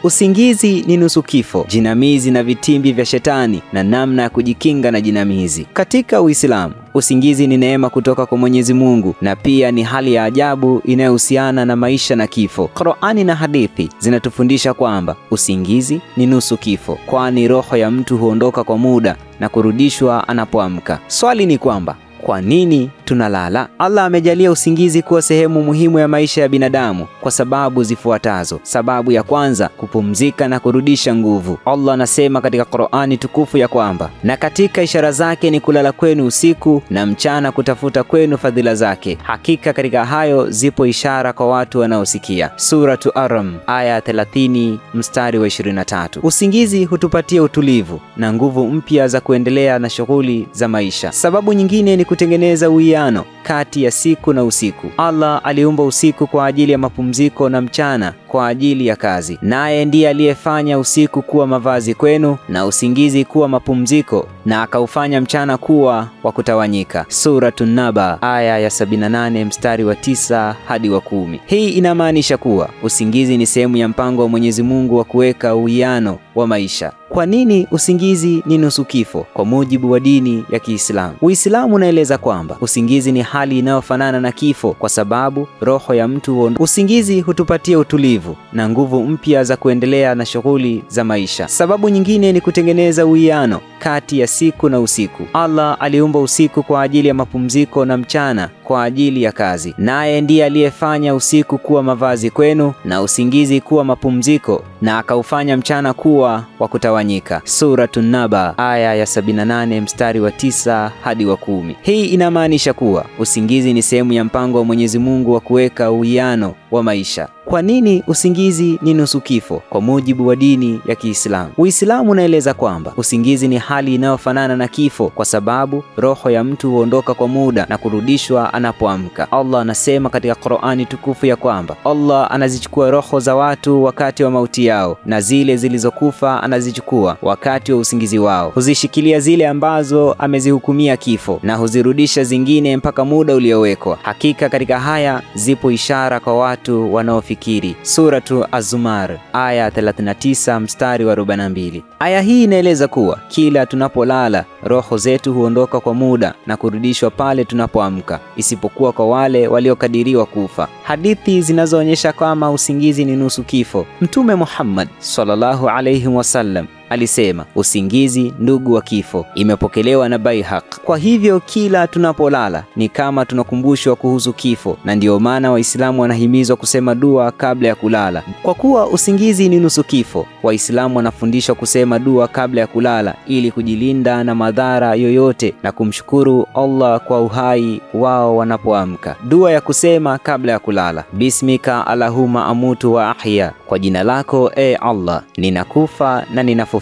Usingizi ni nusu kifo, jinamizi na vitimbi vya shetani na namna ya kujikinga na jinamizi. Katika Uislamu, usingizi ni neema kutoka kwa Mwenyezi Mungu na pia ni hali ya ajabu inayohusiana na maisha na kifo. Qur'ani na hadithi zinatufundisha kwamba usingizi ni nusu kifo, kwani roho ya mtu huondoka kwa muda na kurudishwa anapoamka. Swali ni kwamba kwa nini tunalala? Allah amejalia usingizi kuwa sehemu muhimu ya maisha ya binadamu kwa sababu zifuatazo. Sababu ya kwanza, kupumzika na kurudisha nguvu. Allah anasema katika Qur'ani tukufu ya kwamba, na katika ishara zake ni kulala kwenu usiku na mchana kutafuta kwenu fadhila zake. Hakika katika hayo zipo ishara kwa watu wanaosikia. Suratu Aram aya 30 mstari wa 23. Usingizi hutupatia utulivu na nguvu mpya za kuendelea na shughuli za maisha. Sababu nyingine ni kutengeneza uwiano kati ya siku na usiku. Allah aliumba usiku kwa ajili ya mapumziko na mchana kwa ajili ya kazi. Naye ndiye aliyefanya usiku kuwa mavazi kwenu na usingizi kuwa mapumziko, na akaufanya mchana kuwa wa kutawanyika. Suratun Naba aya ya 78 mstari wa 9 hadi wa 10. Hii inamaanisha kuwa usingizi ni sehemu ya mpango wa Mwenyezi Mungu wa kuweka uwiano wa maisha. Kwa nini usingizi ni nusu kifo? Kwa mujibu wa dini ya Kiislamu, Uislamu unaeleza kwamba usingizi ni hali inayofanana na kifo kwa sababu roho ya mtu huondoka. Usingizi hutupatia utulivu na nguvu mpya za kuendelea na shughuli za maisha. Sababu nyingine ni kutengeneza uwiano kati ya siku na usiku. Allah aliumba usiku kwa ajili ya mapumziko na mchana kwa ajili ya kazi. Naye ndiye aliyefanya usiku kuwa mavazi kwenu na usingizi kuwa mapumziko, na akaufanya mchana kuwa wa kutawanyika. Suratun Naba aya ya 78 mstari wa 9 hadi wa 10. Hii inamaanisha kuwa usingizi ni sehemu ya mpango wa Mwenyezi Mungu wa kuweka uwiano wa maisha. Kwa nini usingizi ni nusu kifo? Kwa mujibu wa dini ya Kiislamu, Uislamu unaeleza kwamba usingizi ni hali inayofanana na kifo kwa sababu roho ya mtu huondoka kwa muda na kurudishwa anapoamka. Allah anasema katika Qur'ani tukufu ya kwamba Allah anazichukua roho za watu wakati wa mauti yao, na zile zilizokufa anazichukua wakati wa usingizi wao. Huzishikilia zile ambazo amezihukumia kifo na huzirudisha zingine mpaka muda uliowekwa. Hakika katika haya zipo ishara kwa watu wanaofikiri. Suratu Az-Zumar aya 39 mstari wa 42. Aya hii inaeleza kuwa kila tunapolala roho zetu huondoka kwa muda na kurudishwa pale tunapoamka, isipokuwa kwa wale waliokadiriwa kufa. Hadithi zinazoonyesha kama usingizi ni nusu kifo. Mtume Muhammad sallallahu alayhi wasallam alisema, usingizi ndugu wa kifo. Imepokelewa na Baihaq. Kwa hivyo kila tunapolala ni kama tunakumbushwa kuhusu kifo, na ndio maana Waislamu wanahimizwa kusema dua kabla ya kulala. Kwa kuwa usingizi ni nusu kifo, Waislamu wanafundishwa kusema dua kabla ya kulala ili kujilinda na madhara yoyote na kumshukuru Allah kwa uhai wao wanapoamka. Dua ya kusema kabla ya kulala: Bismika Allahumma amutu wa ahya, kwa jina lako Allah ninakufa na ninafufuka.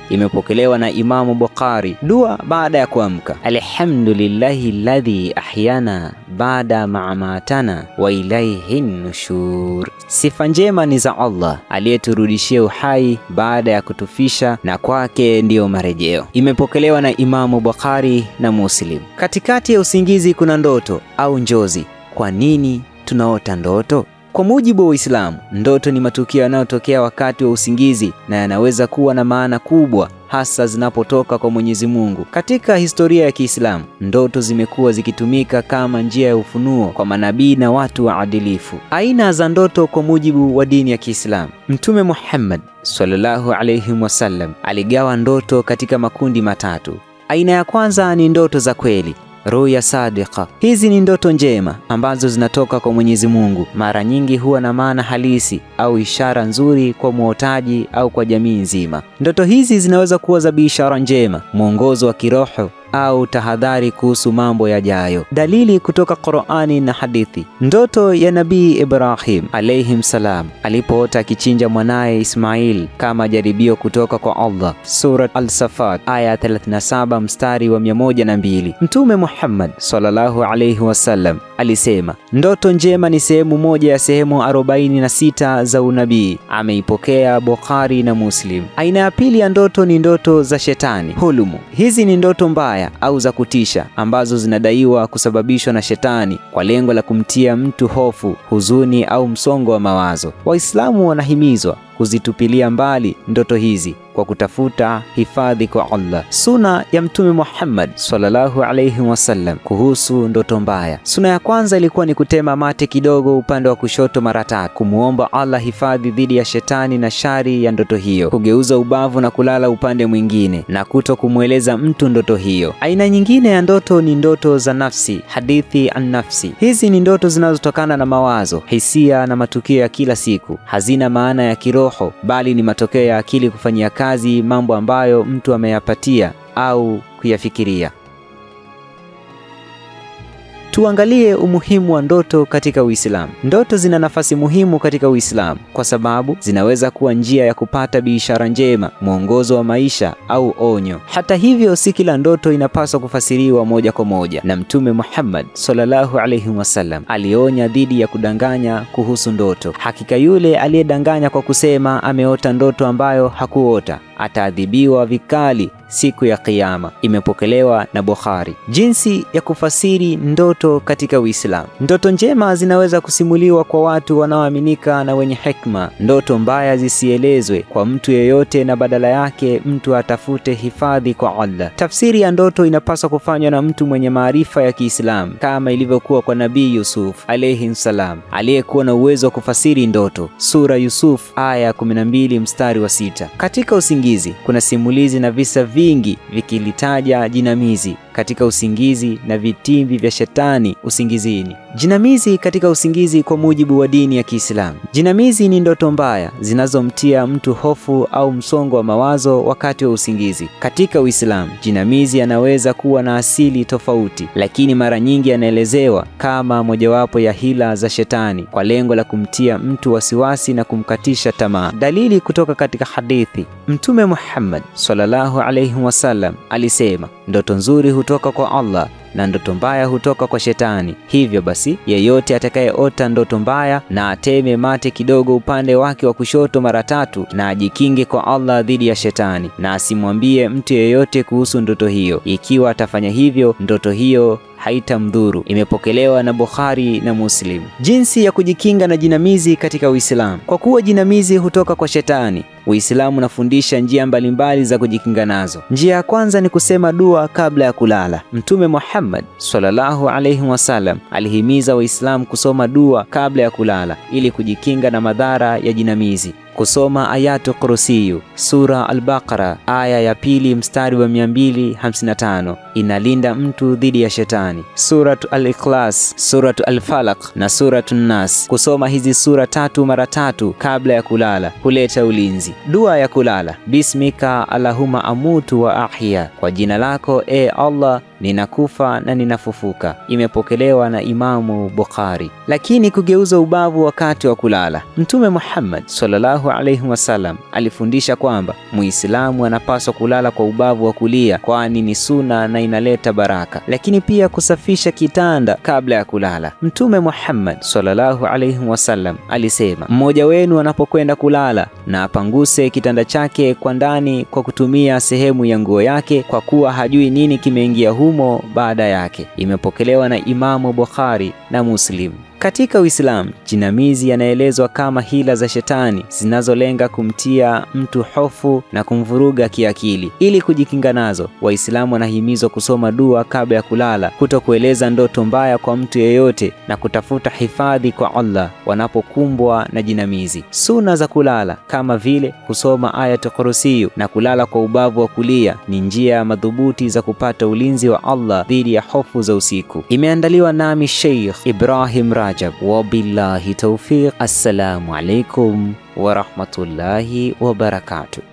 Imepokelewa na Imamu Bukhari. Dua baada ya kuamka: Alhamdulillahi alladhi ahyana baada ma'amatana wa ilayhi nushur. Sifa njema ni za Allah aliyeturudishia uhai baada ya kutufisha, na kwake ndiyo marejeo. Imepokelewa na Imamu Bukhari na Muslim. Katikati ya usingizi kuna ndoto au njozi. Kwa nini tunaota ndoto? Kwa mujibu wa Uislamu, ndoto ni matukio yanayotokea wakati wa usingizi na yanaweza kuwa na maana kubwa, hasa zinapotoka kwa Mwenyezi Mungu. Katika historia ya Kiislamu, ndoto zimekuwa zikitumika kama njia ya ufunuo kwa manabii na watu waadilifu. Aina za ndoto kwa mujibu wa dini ya Kiislamu: Mtume Muhammad sallallahu alayhi wasallam aligawa ndoto katika makundi matatu. Aina ya kwanza ni ndoto za kweli, ruya sadiqa. Hizi ni ndoto njema ambazo zinatoka kwa Mwenyezi Mungu. Mara nyingi huwa na maana halisi au ishara nzuri kwa muotaji au kwa jamii nzima. Ndoto hizi zinaweza kuwa za biashara njema, mwongozo wa kiroho au tahadhari kuhusu mambo yajayo. Dalili kutoka Qur'ani na hadithi: ndoto ya Nabii Ibrahim alayhim salam alipoota akichinja mwanaye Ismail kama jaribio kutoka kwa Allah. Surat Al-Safat aya 37 mstari wa 102. Mtume Muhammad sallallahu alayhi wasallam alisema, ndoto njema ni sehemu moja ya sehemu 46 za unabii. Ameipokea Bukhari na Muslim. Aina ya pili ya ndoto ni ndoto za shetani, hulumu. Hizi ni ndoto mbaya au za kutisha ambazo zinadaiwa kusababishwa na shetani kwa lengo la kumtia mtu hofu, huzuni au msongo wa mawazo. Waislamu wanahimizwa kuzitupilia mbali ndoto hizi kwa kutafuta hifadhi kwa Allah. Suna ya Mtume Muhammad sallallahu alayhi wasallam kuhusu ndoto mbaya. Suna ya kwanza ilikuwa ni kutema mate kidogo upande wa kushoto mara 3, kumuomba Allah hifadhi dhidi ya shetani na shari ya ndoto hiyo, kugeuza ubavu na kulala upande mwingine na kuto kumweleza mtu ndoto hiyo. Aina nyingine ya ndoto ni ndoto za nafsi, hadithi an-nafsi. Hizi ni ndoto zinazotokana na mawazo, hisia na matukio ya kila siku. Hazina maana ya kiroho, bali ni matokeo ya akili kufanyia kazi mambo ambayo mtu ameyapatia au kuyafikiria. Tuangalie umuhimu wa ndoto katika Uislamu. Ndoto zina nafasi muhimu katika Uislamu kwa sababu zinaweza kuwa njia ya kupata biashara njema, mwongozo wa maisha au onyo. Hata hivyo, si kila ndoto inapaswa kufasiriwa moja kwa moja, na Mtume Muhammad sallallahu alayhi wasallam alionya dhidi ya kudanganya kuhusu ndoto. Hakika yule aliyedanganya kwa kusema ameota ndoto ambayo hakuota ataadhibiwa vikali siku ya Kiyama. Imepokelewa na Bukhari. Jinsi ya kufasiri ndoto katika Uislamu. Ndoto njema zinaweza kusimuliwa kwa watu wanaoaminika na wenye hekima. Ndoto mbaya zisielezwe kwa mtu yeyote, na badala yake mtu atafute hifadhi kwa Allah. Tafsiri ya ndoto inapaswa kufanywa na mtu mwenye maarifa ya Kiislamu, kama ilivyokuwa kwa Nabii Yusuf alayhi salam, aliyekuwa na uwezo wa kufasiri ndoto. Sura Yusuf aya 12 mstari wa 6. Katika usingizi kuna simulizi na visa vingi vikilitaja jinamizi katika usingizi na vitimbi vya shetani usingizini. Jinamizi katika usingizi kwa mujibu wa dini ya Kiislamu. Jinamizi ni ndoto mbaya zinazomtia mtu hofu au msongo wa mawazo wakati wa usingizi. Katika Uislamu, jinamizi yanaweza kuwa na asili tofauti, lakini mara nyingi yanaelezewa kama mojawapo ya hila za shetani kwa lengo la kumtia mtu wasiwasi na kumkatisha tamaa. Dalili kutoka katika hadithi. Mtume Muhammad sallallahu alayhi wasallam alisema, ndoto nzuri hutoka kwa Allah na ndoto mbaya hutoka kwa shetani. Hivyo basi, yeyote atakayeota ndoto mbaya na ateme mate kidogo upande wake wa kushoto mara 3 na ajikinge kwa Allah dhidi ya shetani, na asimwambie mtu yeyote kuhusu ndoto hiyo. Ikiwa atafanya hivyo, ndoto hiyo haitamdhuru. Imepokelewa na Bukhari na Muslim. Jinsi ya kujikinga na jinamizi katika Uislamu. Kwa kuwa jinamizi hutoka kwa shetani, Uislamu unafundisha njia mbalimbali za kujikinga nazo. Njia ya kwanza ni kusema dua kabla ya kulala. Mtume Muhammad sallallahu alayhi wasallam alihimiza Waislamu kusoma dua kabla ya kulala ili kujikinga na madhara ya jinamizi. Kusoma ayatu Kursiyu, sura Al-Baqara aya ya 2 mstari wa 255 inalinda mtu dhidi ya shetani. Suratu Al-Ikhlas, suratu Al-Falaq na suratu Nas. Kusoma hizi sura 3 mara 3 kabla ya kulala huleta ulinzi. Dua ya kulala. Bismika Allahumma amutu wa ahya, kwa jina lako Allah ninakufa na ninafufuka. Imepokelewa na Imamu Bukhari. Lakini kugeuza ubavu wakati wa kulala. Mtume Muhammad sallallahu alayhi wasallam alifundisha kwamba Muislamu anapaswa kulala kwa ubavu wa kulia, kwani ni sunna na inaleta baraka. Lakini pia kusafisha kitanda kabla ya kulala. Mtume Muhammad sallallahu alayhi wasallam alisema, mmoja wenu anapokwenda kulala na apanguse kitanda chake kwa ndani kwa kutumia sehemu ya nguo yake, kwa kuwa hajui nini kimeingia humo baada yake. Imepokelewa na Imamu Bukhari na Muslim. Katika Uislamu, jinamizi yanaelezwa kama hila za shetani zinazolenga kumtia mtu hofu na kumvuruga kiakili. Ili kujikinga nazo, Waislamu wanahimizwa kusoma dua kabla ya kulala, kutokueleza ndoto mbaya kwa mtu yeyote na kutafuta hifadhi kwa Allah wanapokumbwa na jinamizi. Suna za kulala kama vile kusoma ayatu Kursiyu na kulala kwa ubavu wa kulia ni njia madhubuti za kupata ulinzi wa Allah dhidi ya hofu za usiku. Imeandaliwa nami Sheikh Ibrahim Rajab. Wabillahi tawfiq. Assalamu alaikum wa rahmatullahi wa barakatuh.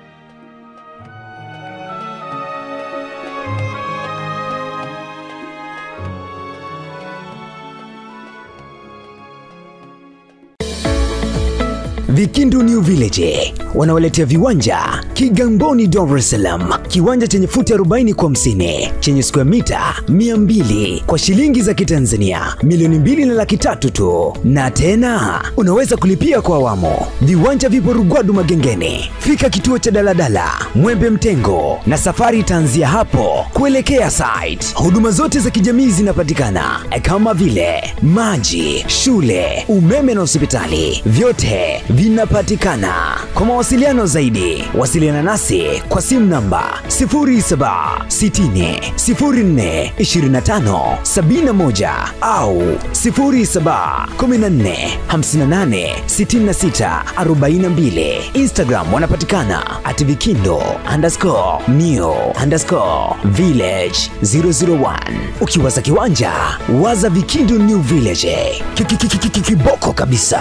Vikindu New Village wanawaletea viwanja Kigamboni, Dar es Salaam, kiwanja chenye futi 40 kwa 50 chenye square mita 200 kwa shilingi za Kitanzania milioni 2.3 tu. Na tena unaweza kulipia kwa awamu. Viwanja vipo Rugwadu Magengeni. Fika kituo cha daladala Mwembe Mtengo na safari itaanzia hapo kuelekea site. Huduma zote za kijamii zinapatikana kama vile maji, shule, umeme na hospitali. Vyote vinapatikana. Kwa mawasiliano zaidi, wasiliana nasi kwa simu namba 0760042571 au 0714586642. Instagram wanapatikana @vikindo_new_village 001. Ukiwaza kiwanja, waza Vikindo New Village. Kiboko kabisa.